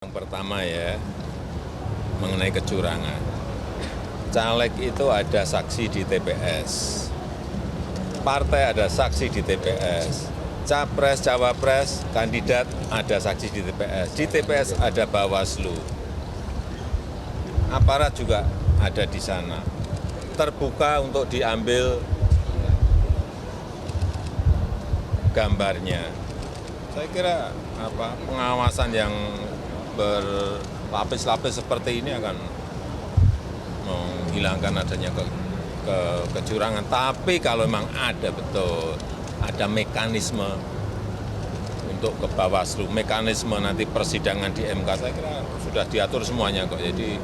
Yang pertama ya, mengenai kecurangan. Caleg itu ada saksi di TPS, partai ada saksi di TPS, capres, cawapres, kandidat ada saksi di TPS ada Bawaslu, aparat juga ada di sana, terbuka untuk diambil gambarnya. Saya kira pengawasan yang berlapis-lapis seperti ini akan menghilangkan adanya kecurangan. Tapi kalau memang ada betul, ada mekanisme untuk ke Bawaslu, mekanisme nanti persidangan di MK, saya kira sudah diatur semuanya kok. Jadi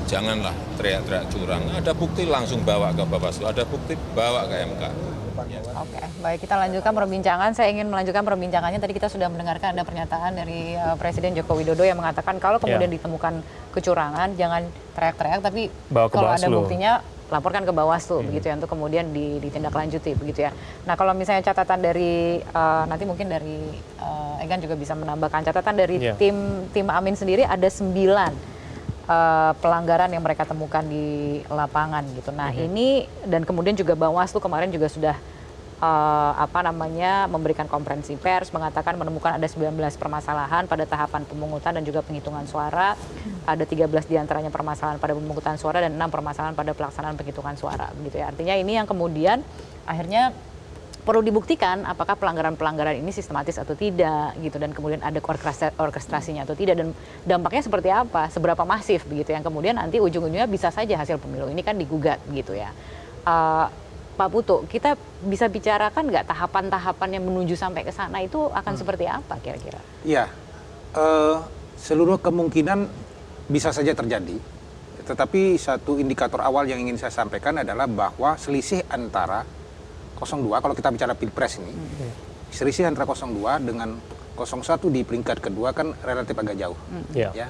janganlah teriak-teriak curang. Ada bukti langsung bawa ke Bawaslu, ada bukti bawa ke MK. Oke, baik, kita lanjutkan perbincangan. Saya ingin melanjutkan perbincangannya. Tadi kita sudah mendengarkan ada pernyataan dari Presiden Joko Widodo yang mengatakan kalau kemudian ditemukan kecurangan, jangan teriak-teriak, tapi kalau ada buktinya laporkan ke Bawaslu, begitu ya, untuk kemudian ditindaklanjuti, begitu ya. Nah, kalau misalnya catatan dari nanti mungkin dari Egan juga bisa menambahkan catatan dari tim Amin sendiri, ada 9 pelanggaran yang mereka temukan di lapangan gitu. Nah ini dan kemudian juga Bawaslu kemarin juga sudah memberikan konferensi pers mengatakan menemukan ada 19 permasalahan pada tahapan pemungutan dan juga penghitungan suara. Ada 13 diantaranya permasalahan pada pemungutan suara dan 6 permasalahan pada pelaksanaan penghitungan suara, begitu ya. Artinya ini yang kemudian akhirnya perlu dibuktikan apakah pelanggaran-pelanggaran ini sistematis atau tidak gitu, dan kemudian ada orkestrasinya atau tidak, dan dampaknya seperti apa, seberapa masif begitu, yang kemudian nanti ujung-ujungnya bisa saja hasil pemilu ini kan digugat gitu ya. Pak Putu, kita bisa bicarakan nggak tahapan-tahapan yang menuju sampai ke sana itu akan seperti apa kira-kira? Iya, seluruh kemungkinan bisa saja terjadi, tetapi satu indikator awal yang ingin saya sampaikan adalah bahwa selisih antara 02, kalau kita bicara Pilpres ini, selisih antara 02 dengan 01 di peringkat kedua kan relatif agak jauh. Ya.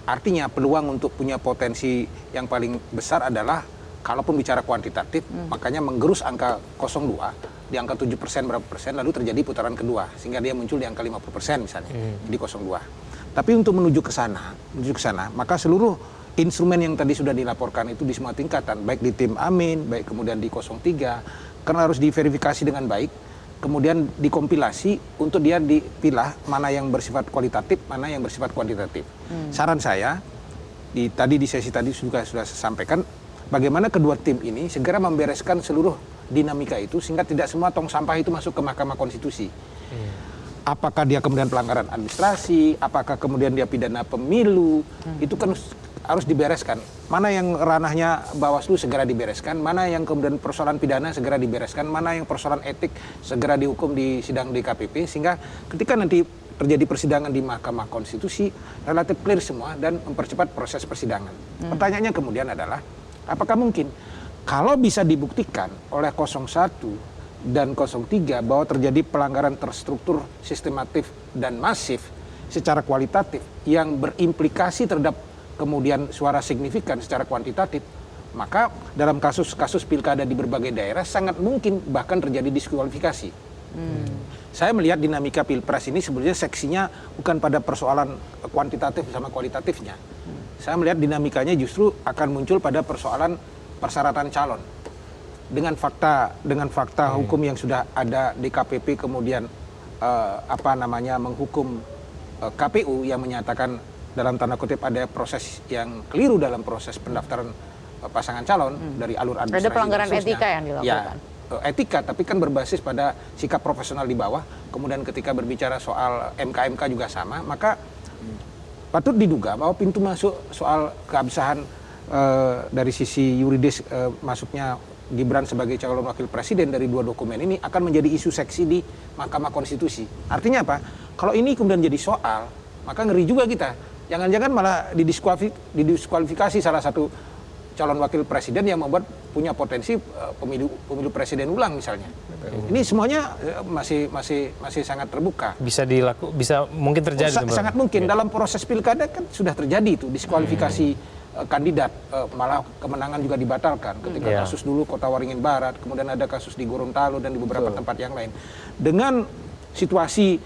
Artinya peluang untuk punya potensi yang paling besar adalah, kalaupun bicara kuantitatif, makanya menggerus angka 02, di angka 7% berapa persen, lalu terjadi putaran kedua, sehingga dia muncul di angka 50% misalnya, di 02. Tapi untuk menuju ke sana, maka seluruh instrumen yang tadi sudah dilaporkan itu di semua tingkatan, baik di tim Amin, baik kemudian di 03, karena harus diverifikasi dengan baik, kemudian dikompilasi untuk dia dipilah mana yang bersifat kualitatif, mana yang bersifat kuantitatif. Saran saya, tadi di sesi tadi juga sudah saya sampaikan, bagaimana kedua tim ini segera membereskan seluruh dinamika itu, sehingga tidak semua tong sampah itu masuk ke Mahkamah Konstitusi. Apakah dia kemudian pelanggaran administrasi, apakah kemudian dia pidana pemilu, itu kan harus dibereskan. Mana yang ranahnya Bawaslu segera dibereskan, mana yang kemudian persoalan pidana segera dibereskan, mana yang persoalan etik segera dihukum di sidang DKPP, sehingga ketika nanti terjadi persidangan di Mahkamah Konstitusi relatif clear semua dan mempercepat proses persidangan. Pertanyaannya kemudian adalah, apakah mungkin kalau bisa dibuktikan oleh 01 dan 03 bahwa terjadi pelanggaran terstruktur, sistematif dan masif secara kualitatif yang berimplikasi terhadap kemudian suara signifikan secara kuantitatif, maka dalam kasus-kasus pilkada di berbagai daerah sangat mungkin bahkan terjadi diskualifikasi. Saya melihat dinamika Pilpres ini sebenarnya seksinya bukan pada persoalan kuantitatif sama kualitatifnya. Saya melihat dinamikanya justru akan muncul pada persoalan persyaratan calon. Dengan fakta hukum yang sudah ada di KPP, kemudian menghukum KPU yang menyatakan dalam tanda kutip ada proses yang keliru dalam proses pendaftaran pasangan calon dari alur administrasi. Ada pelanggaran etika yang dilakukan. Ya, etika, tapi kan berbasis pada sikap profesional di bawah. Kemudian ketika berbicara soal MK juga sama, maka patut diduga bahwa pintu masuk soal keabsahan dari sisi yuridis masuknya Gibran sebagai calon wakil presiden dari dua dokumen ini akan menjadi isu seksi di Mahkamah Konstitusi. Artinya apa? Kalau ini kemudian jadi soal, maka ngeri juga kita. Jangan-jangan malah didiskualifikasi salah satu calon wakil presiden yang membuat punya potensi pemilu presiden ulang misalnya. Ini semuanya masih sangat terbuka. Bisa mungkin terjadi. Sangat mungkin dalam proses pilkada kan sudah terjadi itu diskualifikasi kandidat, malah kemenangan juga dibatalkan ketika kasus dulu Kota Waringin Barat, kemudian ada kasus di Gorontalo dan di beberapa tempat yang lain. Dengan situasi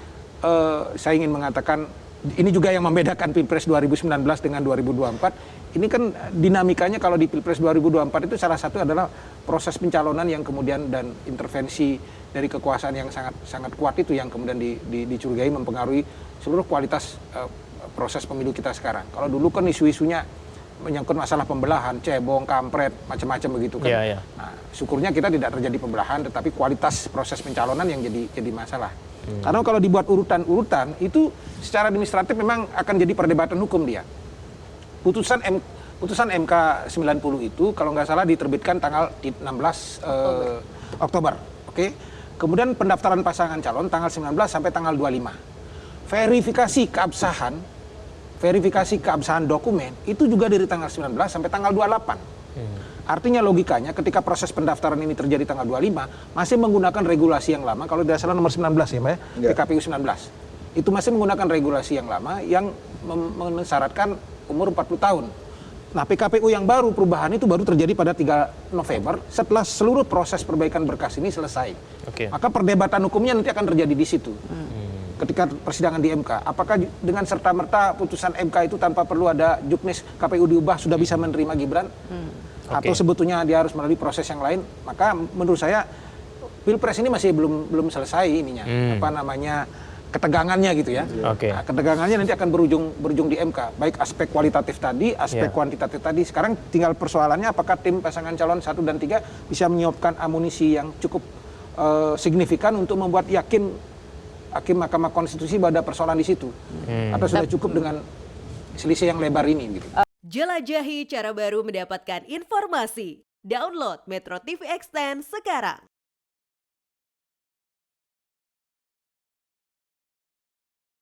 saya ingin mengatakan ini juga yang membedakan Pilpres 2019 dengan 2024. Ini kan dinamikanya kalau di Pilpres 2024 itu salah satu adalah proses pencalonan yang kemudian dan intervensi dari kekuasaan yang sangat kuat itu yang kemudian dicurigai mempengaruhi seluruh kualitas proses pemilu kita sekarang. Kalau dulu kan isu-isunya menyangkut masalah pembelahan, cebong, kampret, macam-macam begitu kan. Nah, syukurnya kita tidak terjadi pembelahan, tetapi kualitas proses pencalonan yang jadi masalah. Karena kalau dibuat urutan-urutan itu secara administratif memang akan jadi perdebatan hukum dia. Putusan MK 90 itu kalau nggak salah diterbitkan tanggal 16 Oktober. Oke. Kemudian pendaftaran pasangan calon tanggal 19 sampai tanggal 25. Verifikasi keabsahan dokumen itu juga dari tanggal 19 sampai tanggal 28. Artinya logikanya ketika proses pendaftaran ini terjadi tanggal 25 masih menggunakan regulasi yang lama, kalau tidak salah nomor 19 ya Mbak ya, PKPU 19. Itu masih menggunakan regulasi yang lama yang mensyaratkan umur 40 tahun. Nah, PKPU yang baru perubahan itu baru terjadi pada 3 November setelah seluruh proses perbaikan berkas ini selesai. Maka perdebatan hukumnya nanti akan terjadi di situ. Ketika persidangan di MK, apakah dengan serta-merta putusan MK itu tanpa perlu ada juknis KPU diubah sudah bisa menerima Gibran? Atau sebetulnya dia harus melalui proses yang lain? Maka menurut saya Pilpres ini masih belum selesai ininya, ketegangannya gitu ya. Nah, ketegangannya nanti akan berujung di MK, baik aspek kualitatif tadi, aspek kuantitatif tadi. Sekarang tinggal persoalannya apakah tim pasangan calon 1 dan 3 bisa menyiapkan amunisi yang cukup signifikan untuk membuat yakin Hakim Mahkamah Konstitusi bahwa ada persoalan di situ, atau sudah cukup dengan selisih yang lebar ini gitu. Jelajahi cara baru mendapatkan informasi. Download Metro TV Extend sekarang.